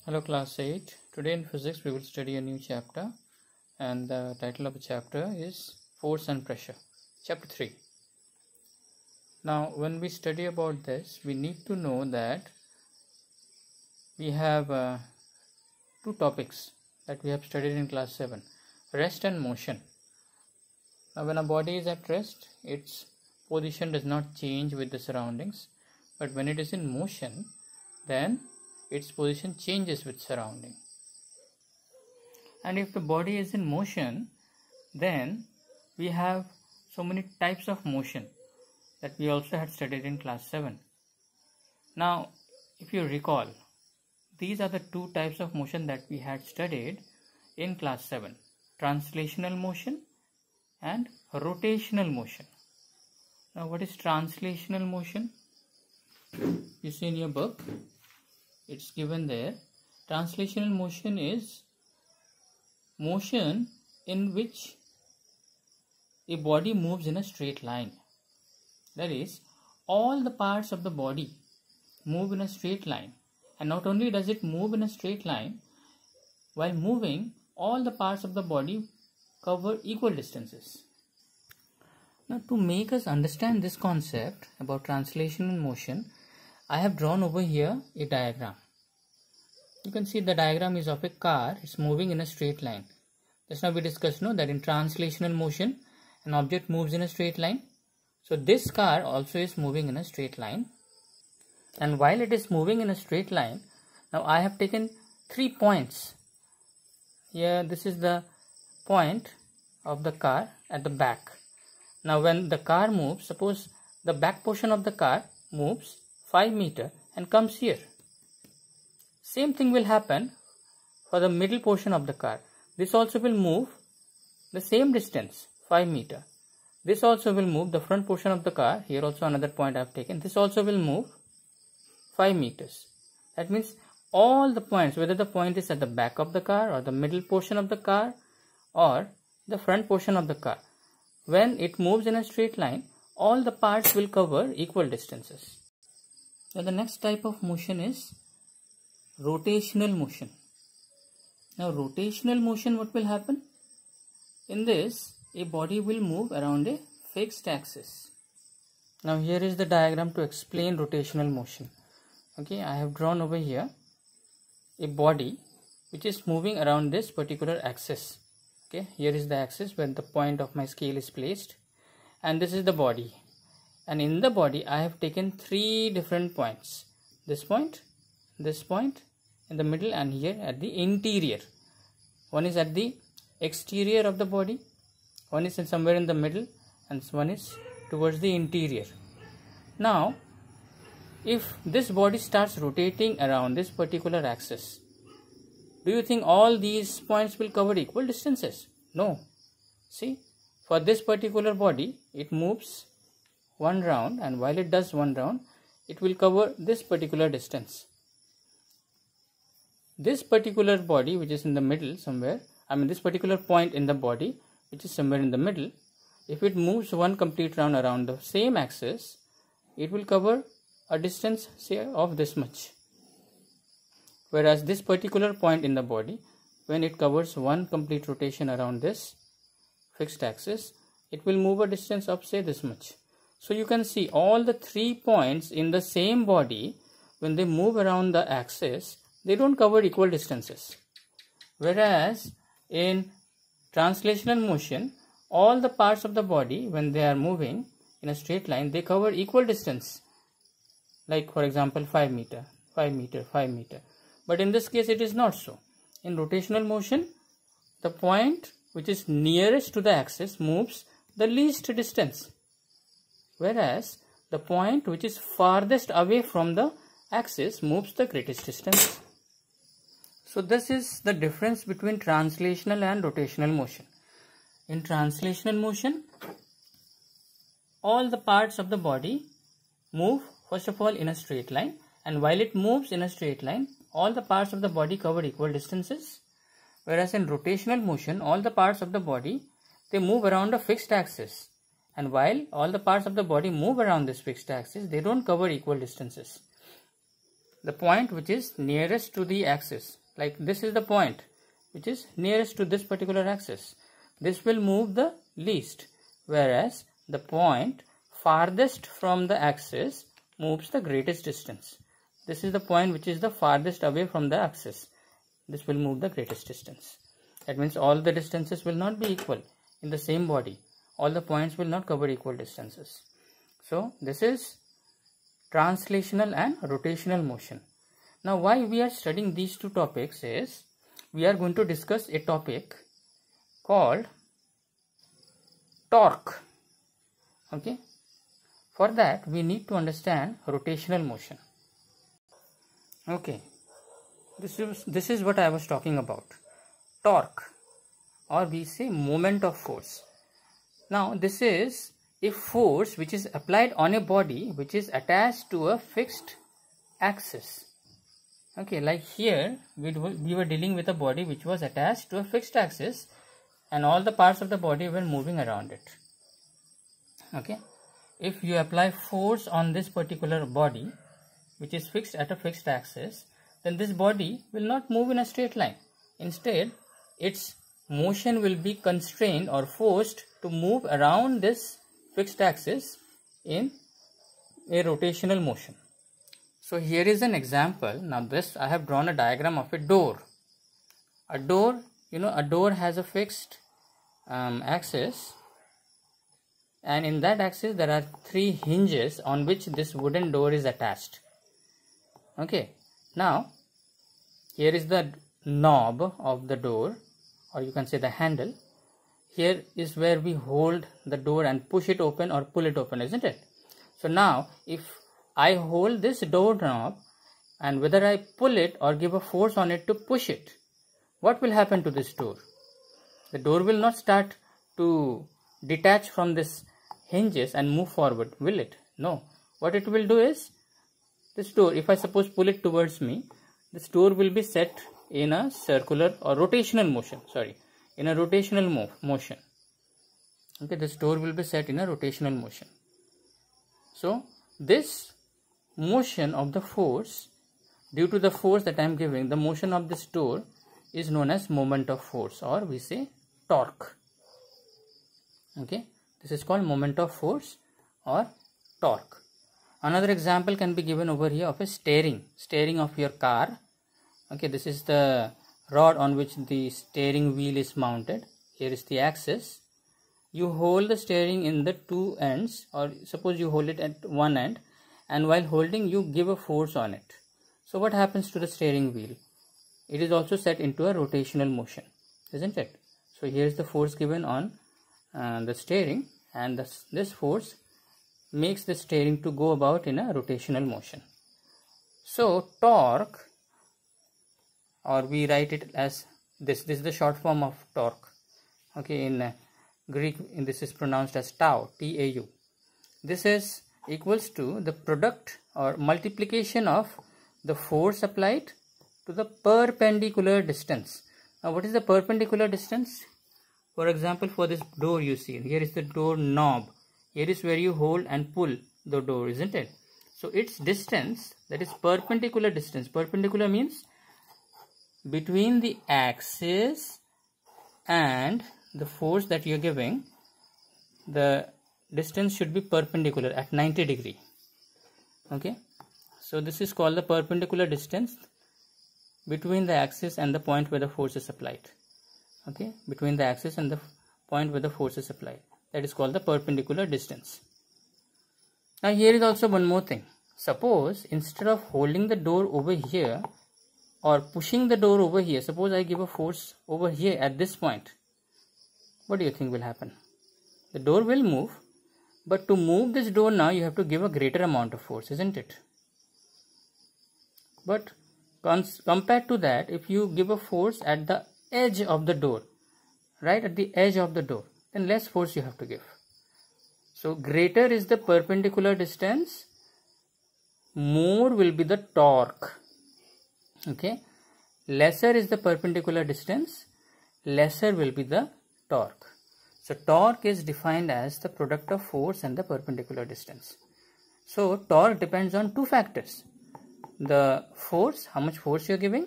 Hello class 8. Today in physics we will study a new chapter and the title of the chapter is Force and Pressure. Chapter 3. Now when we study about this we need to know that we have two topics that we have studied in class 7. Rest and motion. Now when a body is at rest, its position does not change with the surroundings, but when it is in motion, then its position changes with surrounding. And if the body is in motion, then we have so many types of motion that we also had studied in class 7. Now if you recall, these are the two types of motion that we had studied in class 7. Translational motion and rotational motion. Now what is translational motion? You see in your book, it's given there. Translational motion is motion in which a body moves in a straight line. That is, all the parts of the body move in a straight line, and not only does it move in a straight line, while moving all the parts of the body cover equal distances. Now to make us understand this concept about translational motion, I have drawn over here a diagram. You can see the diagram is of a car. It's moving in a straight line. Just now we discussed that in translational motion, an object moves in a straight line. So this car also is moving in a straight line. And while it is moving in a straight line, now I have taken 3 points. Here this is the point of the car at the back. Now when the car moves, suppose the back portion of the car moves 5 meters and comes here. Same thing will happen for the middle portion of the car. This also will move the same distance, 5 meters. This also will move the front portion of the car. Here also another point I have taken. This also will move 5 meters. That means all the points, whether the point is at the back of the car or the middle portion of the car or the front portion of the car, when it moves in a straight line, all the parts will cover equal distances. Now the next type of motion is rotational motion. Now rotational motion, what will happen? In this, a body will move around a fixed axis. Now here is the diagram to explain rotational motion. Okay, I have drawn over here a body which is moving around this particular axis. Okay, here is the axis where the point of my scale is placed, and this is the body. And in the body I have taken 3 different points. This point, in the middle, and here at the interior. One is at the exterior of the body, one is somewhere in the middle, and one is towards the interior. Now if this body starts rotating around this particular axis, do you think all these points will cover equal distances? No. See, for this particular body, it moves one round, and while it does one round, it will cover this particular distance. This particular body which is in the middle somewhere, this particular point in the body which is somewhere in the middle, if it moves one complete round around the same axis, it will cover a distance, say, of this much. Whereas this particular point in the body, when it covers one complete rotation around this fixed axis, it will move a distance of, say, this much. So you can see all the 3 points in the same body, when they move around the axis, they don't cover equal distances. Whereas in translational motion, all the parts of the body, when they are moving in a straight line, they cover equal distance. Like for example 5 meters, 5 meters, 5 meters. But in this case it is not so. In rotational motion, the point which is nearest to the axis moves the least distance, whereas the point which is farthest away from the axis moves the greatest distance. So this is the difference between translational and rotational motion. In translational motion, all the parts of the body move first of all in a straight line, and while it moves in a straight line, all the parts of the body cover equal distances. Whereas in rotational motion, all the parts of the body, they move around a fixed axis, and while all the parts of the body move around this fixed axis, they don't cover equal distances. the point which is nearest to the axis, like this is the point which is nearest to this particular axis, this will move the least, whereas the point farthest from the axis moves the greatest distance. This is the point which is the farthest away from the axis. This will move the greatest distance. That means all the distances will not be equal in the same body. All the points will not cover equal distances. So this is translational and rotational motion. Now why we are studying these two topics is, we are going to discuss a topic called torque. Okay. For that we need to understand rotational motion. Okay. This is what I was talking about. Torque, or we say moment of force. Now this is a force which is applied on a body which is attached to a fixed axis. Okay, like here we were dealing with a body which was attached to a fixed axis and all the parts of the body were moving around it. Okay, if you apply force on this particular body which is fixed at a fixed axis, then this body will not move in a straight line. Instead, its motion will be constrained or forced to move around this fixed axis in a rotational motion. So here is an example. Now this, I have drawn a diagram of a door. A door, a door has a fixed axis, and in that axis there are 3 hinges on which this wooden door is attached. Okay, now here is the knob of the door, or you can say the handle. Here is where we hold the door and push it open or pull it open, isn't it? So now if I hold this door knob, and whether I pull it or give a force on it to push it, what will happen to this door? The door will not start to detach from this hinges and move forward, will it? No. What it will do is, this door, if I suppose pull it towards me, this door will be set in a circular or rotational motion, in a rotational motion. Okay, this door will be set in a rotational motion. So this motion of the force, due to the force that I am giving, the motion of this door is known as moment of force, or we say torque. Okay, this is called moment of force or torque. Another example can be given over here of a steering of your car. Okay, this is the rod on which the steering wheel is mounted. Here is the axis. You hold the steering in the 2 ends, or suppose you hold it at one end, and while holding you give a force on it. So what happens to the steering wheel? It is also set into a rotational motion, isn't it? So here is the force given on the steering, and this force makes the steering to go about in a rotational motion. So torque, or we write it as this is the short form of torque. Okay, in Greek this is pronounced as tau, T-A-U. This is equals to the product or multiplication of the force applied to the perpendicular distance. Now what is the perpendicular distance? For example, for this door, you see here is the door knob. Here is where you hold and pull the door, isn't it? So its distance, that is perpendicular distance. Perpendicular means between the axis and the force that you are giving, the distance should be perpendicular at 90 degree. Okay, so this is called the perpendicular distance between the axis and the point where the force is applied. Okay, between the axis and the point where the force is applied, that is called the perpendicular distance. Now here is also one more thing. Suppose instead of holding the door over here or pushing the door over here, suppose I give a force over here at this point, what do you think will happen? The door will move, but to move this door now you have to give a greater amount of force, isn't it? But compared to that, if you give a force at the edge of the door, right at the edge of the door, then less force you have to give. So greater is the perpendicular distance, more will be the torque. Okay, lesser is the perpendicular distance, lesser will be the torque. So torque is defined as the product of force and the perpendicular distance. So torque depends on 2 factors. the force, how much force you are giving,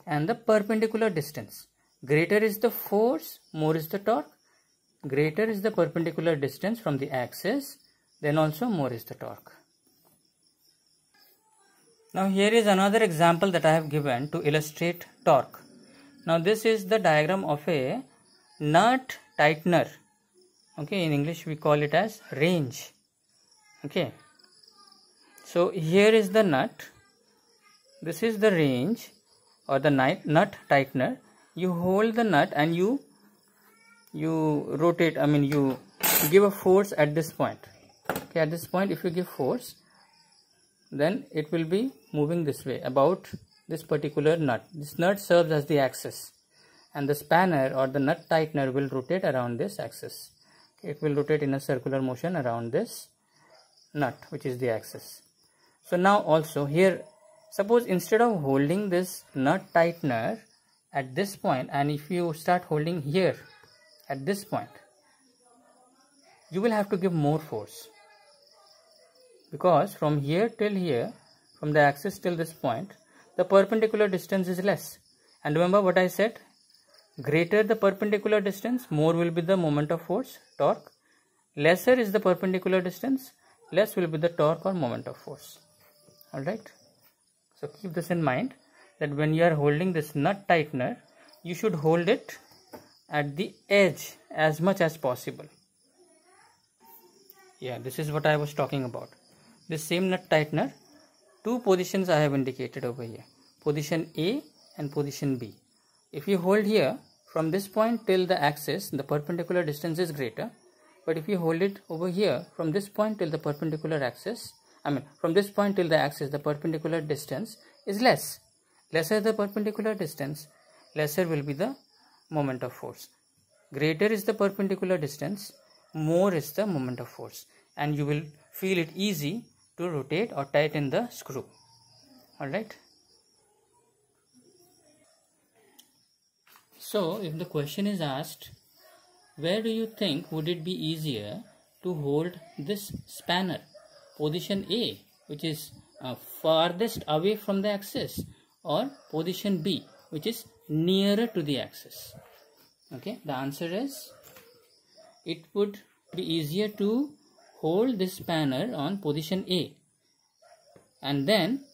and the perpendicular distance. Greater is the force, more is the torque. Greater is the perpendicular distance from the axis, then also more is the torque. Now here is another example that I have given to illustrate torque. Now this is the diagram of a nut tightener. Okay, in English we call it as range. Okay, so here is the nut, this is the range or the nut tightener. You hold the nut and you rotate, you give a force at this point. Okay, at this point if you give force, then it will be moving this way about this particular nut. This nut serves as the axis, and the spanner or the nut tightener will rotate around this axis. It will rotate in a circular motion around this nut, which is the axis. So now also here, suppose instead of holding this nut tightener at this point, and if you start holding here at this point, you will have to give more force, because from here till here, from the axis till this point, the perpendicular distance is less. And remember what I said, greater the perpendicular distance, more will be the moment of force, torque. Lesser is the perpendicular distance, less will be the torque or moment of force. Alright, so keep this in mind, that when you are holding this nut tightener, you should hold it at the edge as much as possible. Yeah, this is what I was talking about. This same nut tightener, two positions I have indicated over here, position A and position B. If you hold here, from this point till the axis, the perpendicular distance is greater. But if you hold it over here, from this point till the perpendicular axis, from this point till the axis, the perpendicular distance is less. Lesser the perpendicular distance, lesser will be the moment of force. Greater is the perpendicular distance, more is the moment of force. And you will feel it easy to rotate or tighten the screw. Alright. So if the question is asked, where do you think would it be easier to hold this spanner? Position A, which is farthest away from the axis, or position B, which is nearer to the axis? Okay, the answer is, it would be easier to hold this spanner on position A and then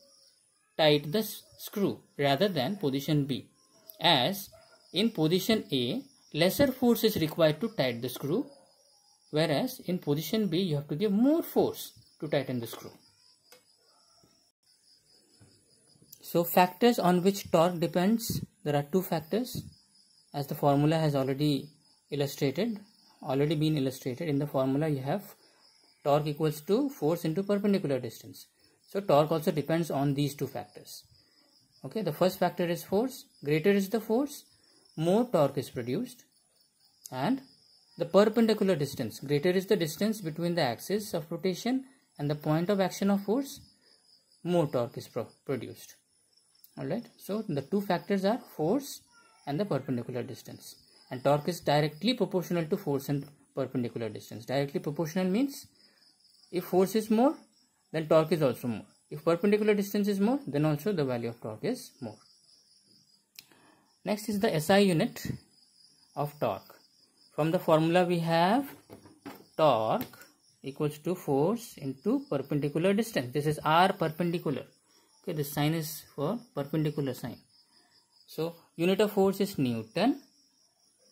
tighten the screw rather than position B, as in position A lesser force is required to tighten the screw, whereas in position B you have to give more force to tighten the screw. So factors on which torque depends, there are two factors, as the formula has already been illustrated. In the formula you have torque equals to force into perpendicular distance. So torque also depends on these two factors. Okay, the first factor is force. Greater is the force, more torque is produced. And the perpendicular distance, greater is the distance between the axis of rotation and the point of action of force, more torque is produced. Alright, so the two factors are force and the perpendicular distance. And torque is directly proportional to force and perpendicular distance. Directly proportional means if force is more, then torque is also more. If perpendicular distance is more, then also the value of torque is more. Next is the SI unit of torque. From the formula we have torque equals to force into perpendicular distance. This is R perpendicular. Okay, this sign is for perpendicular sign. So unit of force is Newton,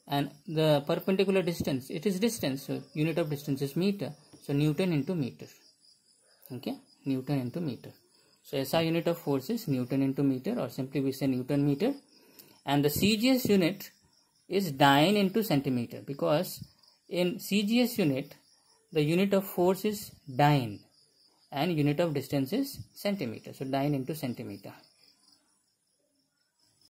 and the perpendicular distance, it is distance, so unit of distance is meter. So Newton into meter. Okay, Newton into meter. So SI unit of force is Newton into meter, or simply we say Newton meter. And the CGS unit is dyne into centimeter, because in CGS unit the unit of force is dyne and unit of distance is centimeter. So dyne into centimeter.